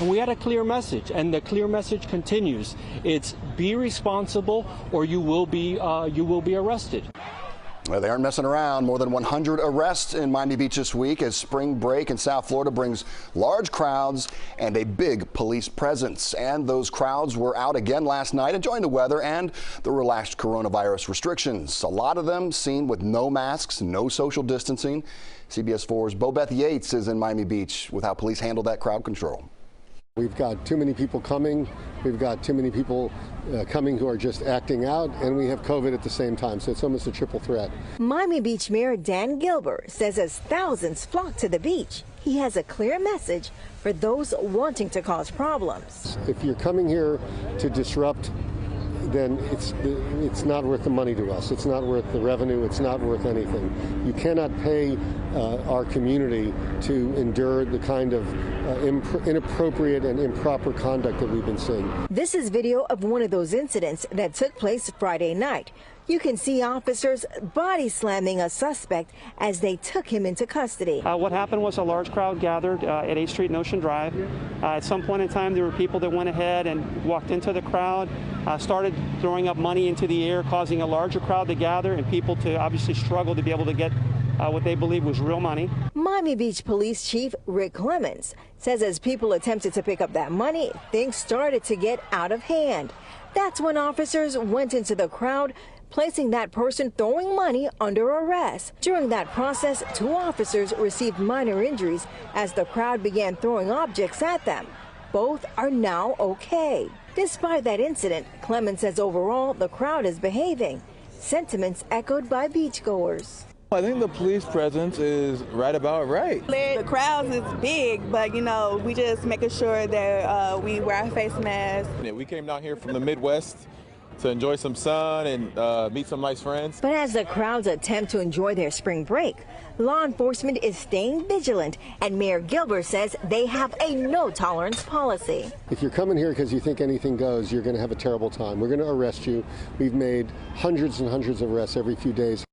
and we had a clear message, and the clear message continues. It's be responsible or you will be arrested. Well, they aren't messing around. More than 100 arrests in Miami Beach this week as spring break in South Florida brings large crowds and a big police presence. And those crowds were out again last night enjoying the weather and the relaxed coronavirus restrictions. A lot of them seen with no masks, no social distancing. CBS 4's Bobeth Yates is in Miami Beach with how police handled that crowd control. We've got too many people coming. We've got too many people coming who are just acting out, and we have COVID at the same time, so it's almost a triple threat. Miami Beach Mayor Dan Gilbert says as thousands flock to the beach, he has a clear message for those wanting to cause problems. If you're coming here to disrupt, then it's not worth the money to us. It's not worth the revenue. It's not worth anything. You cannot pay our community to endure the kind of inappropriate and improper conduct that we've been seeing. This is video of one of those incidents that took place Friday night. You can see officers body slamming a suspect as they took him into custody. What happened was a large crowd gathered at 8th Street and Ocean Drive. At some point in time, there were people that went ahead and walked into the crowd, started throwing up money into the air, causing a larger crowd to gather and people to obviously struggle to be able to get what they believe was real money. Miami Beach Police Chief Rick Clemens says as people attempted to pick up that money, things started to get out of hand. That's when officers went into the crowd, placing that person throwing money under arrest. During that process, 2 officers received minor injuries as the crowd began throwing objects at them. Both are now okay. Despite that incident, Clemens says overall the crowd is behaving. Sentiments echoed by beachgoers. I think the police presence is right about right. The crowds is big, but we just making sure that we wear our face masks. We came down here from the Midwest to enjoy some sun and meet some nice friends. But as the crowds attempt to enjoy their spring break, law enforcement is staying vigilant, and Mayor Gilbert says they have a no-tolerance policy. If you're coming here because you think anything goes, you're going to have a terrible time. We're going to arrest you. We've made hundreds and hundreds of arrests every few days.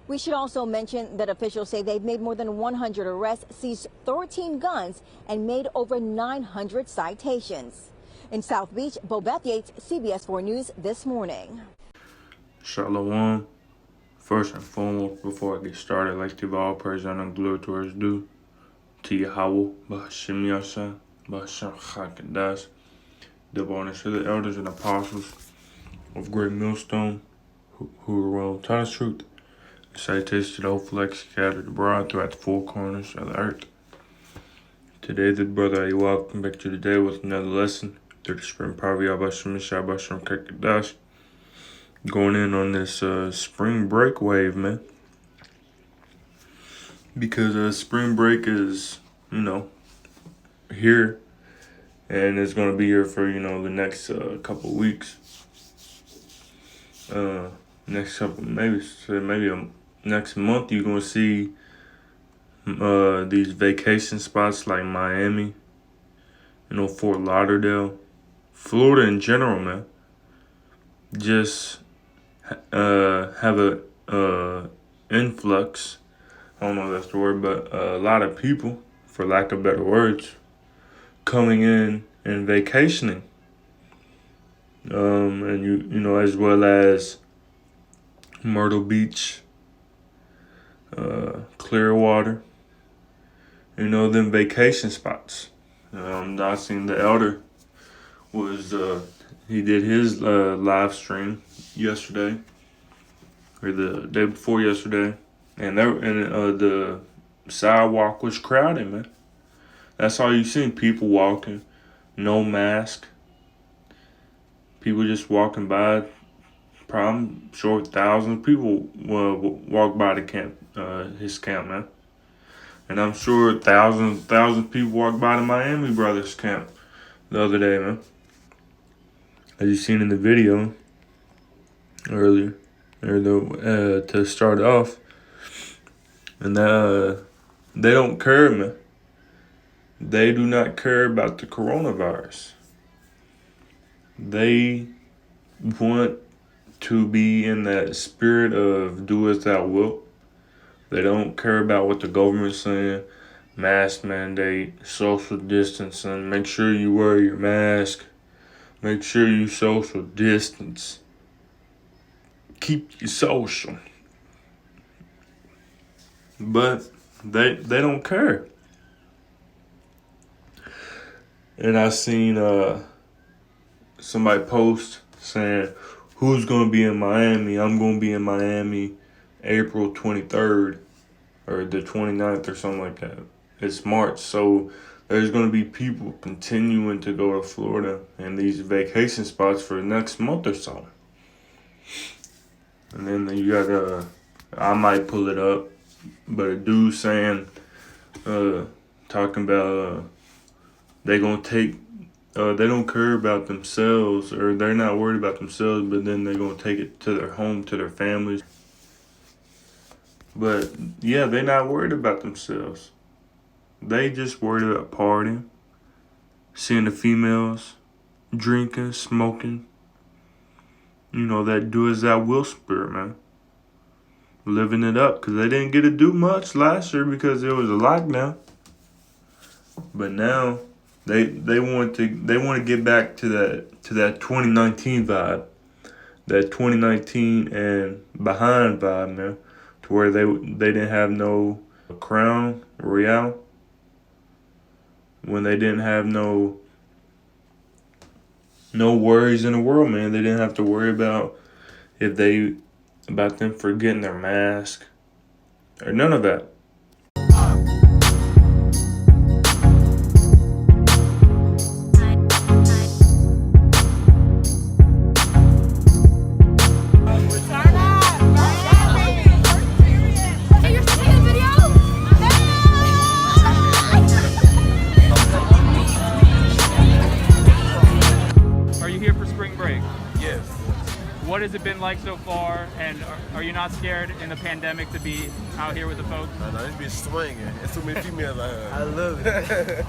We should also mention that officials say they've made more than 100 arrests, seized 13 guns, and made over 900 citations. In South Beach, Bobeth Yates, CBS 4 News This Morning. Shalom. First and foremost, before I get started, I'd like to give all praise and glory to His due to Yahweh, B'Hashem Yasha, B'Hashem Chakadash, the bonus to the elders and apostles of Great Millstone who were on Titus Truth. Citation to the whole flex scattered abroad throughout the 4 corners of the earth. Today, the brother, you welcome back to the day with another lesson through the spring power of Yahweh Shabbat Kakadash. Going in on this spring break wave, man. Because spring break is, here. And it's going to be here for, the next couple weeks. Next couple, maybe next month, you're going to see these vacation spots like Miami, Fort Lauderdale, Florida in general, man. Just have a influx. I don't know if that's the word, but a lot of people, for lack of better words, coming in and vacationing. And as well as Myrtle Beach, Clearwater, them vacation spots. I seen the elder was he did his live stream yesterday or the day before yesterday, and the sidewalk was crowded, man. That's all you seen, people walking, no mask, people just walking by. Probably sure thousands of people walk by the camp, his camp, man. And I'm sure thousands of people walked by the Miami Brothers camp the other day, man. As you seen in the video earlier, to start off. And they don't care, man. They do not care about the coronavirus. They want to be in that spirit of do as thou wilt. They don't care about what the government's saying. mask mandate, social distancing. Make sure you wear your mask. Make sure you social distance. Keep you social. But they don't care. And I seen somebody post saying, who's going to be in Miami? I'm going to be in Miami April 23rd or the 29th or something like that. It's March, so there's going to be people continuing to go to Florida and these vacation spots for the next month or so. And then you got, I might pull it up, but a dude saying, talking about they going to take, they don't care about themselves, or they're not worried about themselves, but then they're going to take it to their home, to their families. But yeah, they're not worried about themselves. They just worried about partying, seeing the females, drinking, smoking. You know, that do as thou will spirit, man. Living it up, because they didn't get to do much last year because there was a lockdown. But now they want to get back to that 2019 vibe, that 2019 and behind vibe, man, to where they didn't have no Crown Royale, when they didn't have no worries in the world, man. They didn't have to worry about them forgetting their mask or none of that. What has it been like so far, and are you not scared in the pandemic to be out here with the folks? No, it's been swinging. It's too many females out here. I love it.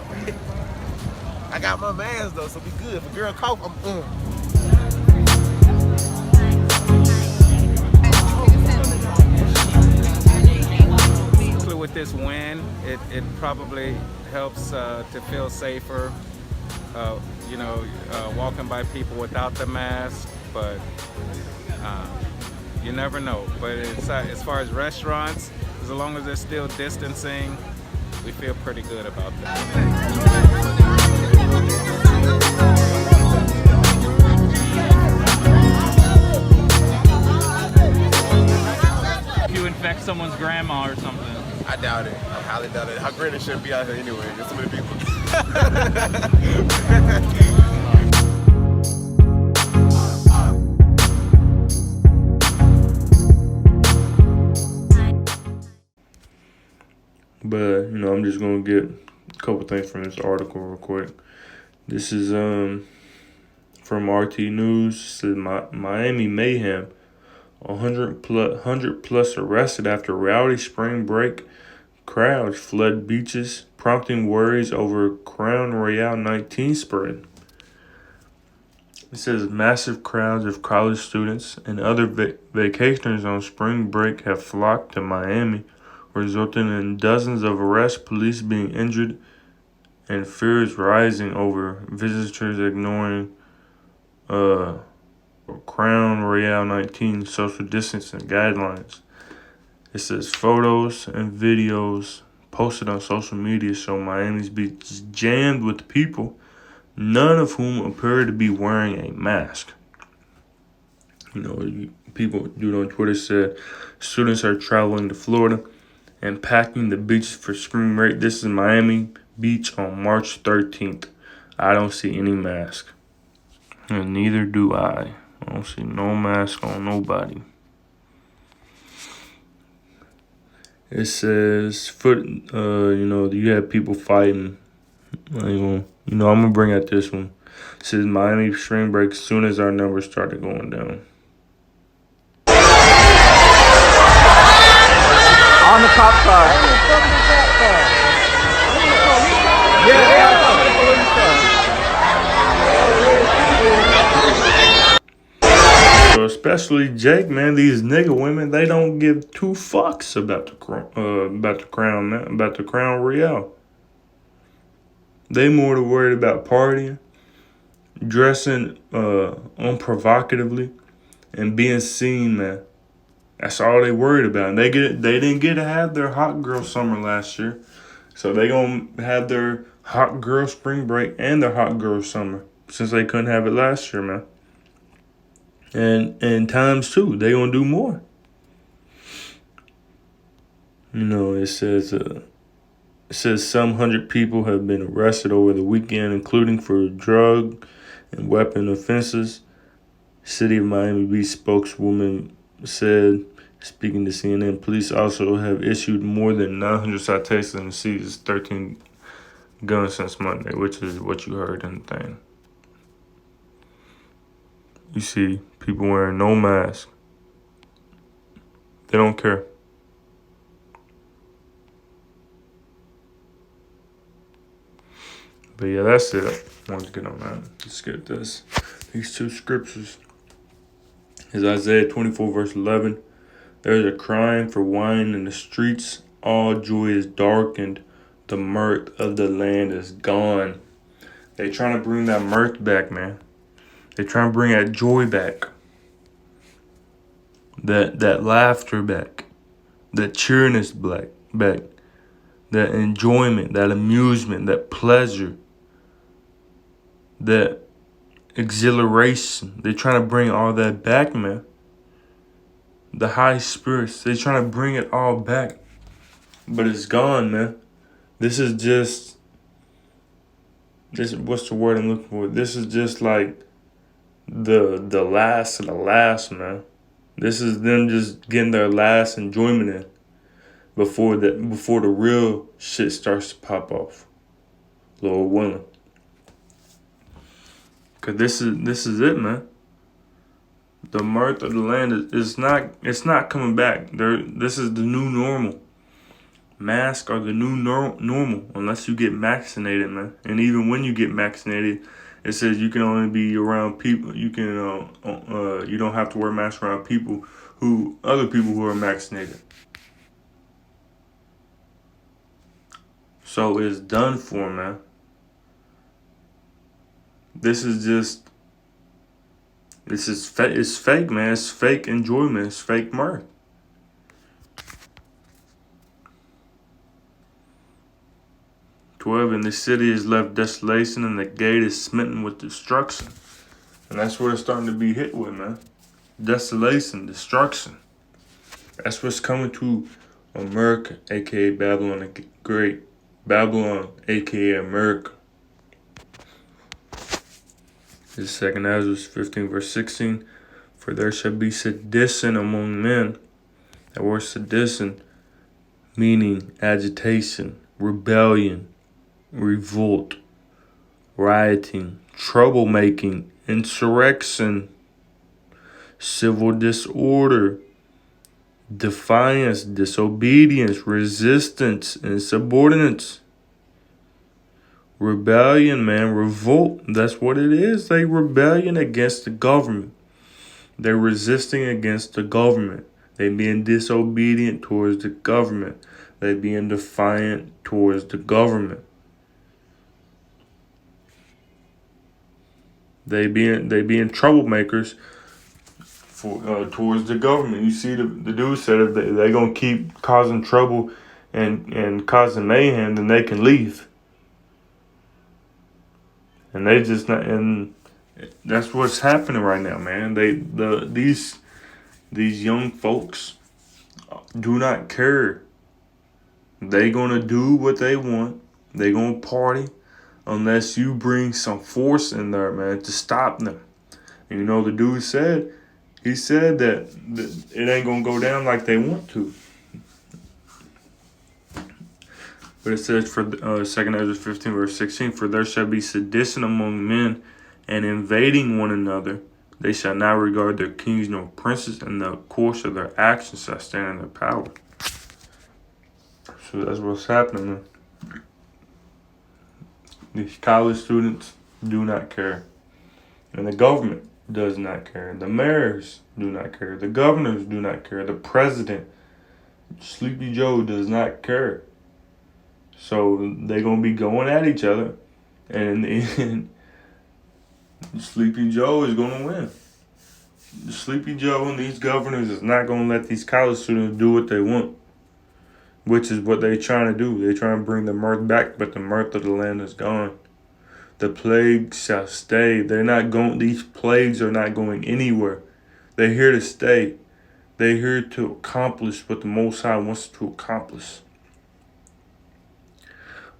I got my mask though, so be good. If a girl cough, I'm With this win, it probably helps to feel safer, walking by people without the mask, but you never know. But as far as restaurants, as long as they're still distancing, we feel pretty good about that. If you infect someone's grandma or something. I doubt it. I highly doubt it. How great it shouldn't be out here anyway. There's so many people. But, I'm just going to get a couple things from this article real quick. This is from RT News. It says Miami mayhem. 100 plus arrested after rowdy spring break crowds flood beaches, prompting worries over Crown Royale 19 spread. It says massive crowds of college students and other vacationers on spring break have flocked to Miami, resulting in dozens of arrests, police being injured, and fears rising over visitors ignoring Crown Royale 19 social distancing guidelines. It says photos and videos posted on social media show Miami's beach jammed with people, none of whom appear to be wearing a mask. People on Twitter said students are traveling to Florida and packing the beaches for spring break. This is Miami Beach on March 13th. I don't see any mask, and neither do I. I don't see no mask on nobody. It says you have people fighting. I'm gonna bring out this one. It says Miami spring break soon as our numbers started going down. On the cop car. So especially Jake, man, these nigga women, they don't give two fucks about the crown, man, about the Crown Royale. They more worried about partying, dressing unprovocatively, and being seen, man. That's all they worried about. And they didn't get to have their hot girl summer last year. So they gonna have their hot girl spring break and their hot girl summer, since they couldn't have it last year, man. And times two, they gonna do more. You know, it says some 100 people have been arrested over the weekend, including for drug and weapon offenses. City of Miami Beach spokeswoman said, speaking to CNN, police also have issued more than 900 citations and seized 13 guns since Monday, which is what you heard in the thing. You see people wearing no mask. They don't care. But yeah, that's it. I wanted to get on that. Let's get this. These two scriptures is Isaiah 24 verse 11. There's a crying for wine in the streets. All joy is darkened. The mirth of the land is gone. They trying to bring that mirth back, man. They trying to bring that joy back. That laughter back. That cheeriness back. That enjoyment, that amusement, that pleasure. That exhilaration. They're trying to bring all that back, man. The high spirits. They're trying to bring it all back. But it's gone, man. This is just... what's the word I'm looking for? This is just like the last of the last, man. This is them just getting their last enjoyment in before the real shit starts to pop off. Lord willing. Cause this is it, man. The mirth of the land is not coming back. This is the new normal. Masks are the new normal unless you get vaccinated, man. And even when you get vaccinated, it says you can only be around people. You can you don't have to wear masks around other people who are vaccinated. So it's done for, man. It's fake, man. It's fake enjoyment. It's fake mirth. And the city is left desolation, and the gate is smitten with destruction. And that's what it's starting to be hit with, man. Desolation, destruction. That's what's coming to America, aka Babylon the Great. Babylon, aka America. This is 2 Ezra 15 verse 16. For there shall be sedition among men. That word sedition meaning agitation, rebellion, revolt, rioting, troublemaking, insurrection, civil disorder, defiance, disobedience, resistance, insubordinance. Rebellion, man, revolt. That's what it is. They rebellion against the government. They're resisting against the government. They being disobedient towards the government. They being defiant towards the government. They being troublemakers towards the government. You see, the dude said if they gonna keep causing trouble and causing mayhem, then they can leave. And they just not, and that's what's happening right now, man. These young folks do not care. They gonna do what they want. They gonna party unless you bring some force in there, man, to stop them. And you know, the dude said, he said that it ain't gonna go down like they want to. But it says for 2 Ezra 15 verse 16, for there shall be sedition among men and invading one another. They shall not regard their kings nor princes, and the course of their actions shall stand in their power. So that's what's happening, man. These college students do not care. And the government does not care. The mayors do not care. The governors do not care. The president, Sleepy Joe, does not care. So they're going to be going at each other. And in the end, Sleepy Joe is going to win. Sleepy Joe and these governors is not going to let these college students do what they want, which is what they're trying to do. They're trying to bring the mirth back, but the mirth of the land is gone. The plagues shall stay. They're not going. These plagues are not going anywhere. They're here to stay. They're here to accomplish what the Most High wants to accomplish.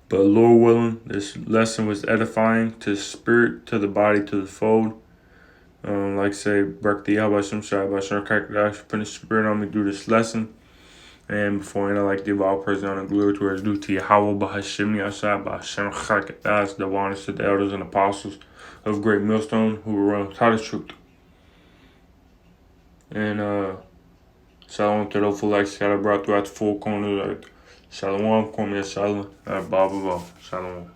But Lord willing, this lesson was edifying to the spirit, to the body, to the fold. Like I say, Brakti Yabashim Shai Bashar Kakadash, put the spirit on me through this lesson. And before I like to give all praise and glory to his due to Yahweh Bahashim Yashai Bashar Kakadash, the honors to the elders and apostles of Great Millstone who were taught the truth. And Shalom to those who like Shalom brought throughout the four corners. Shalom, Kom Shalom, Shalom.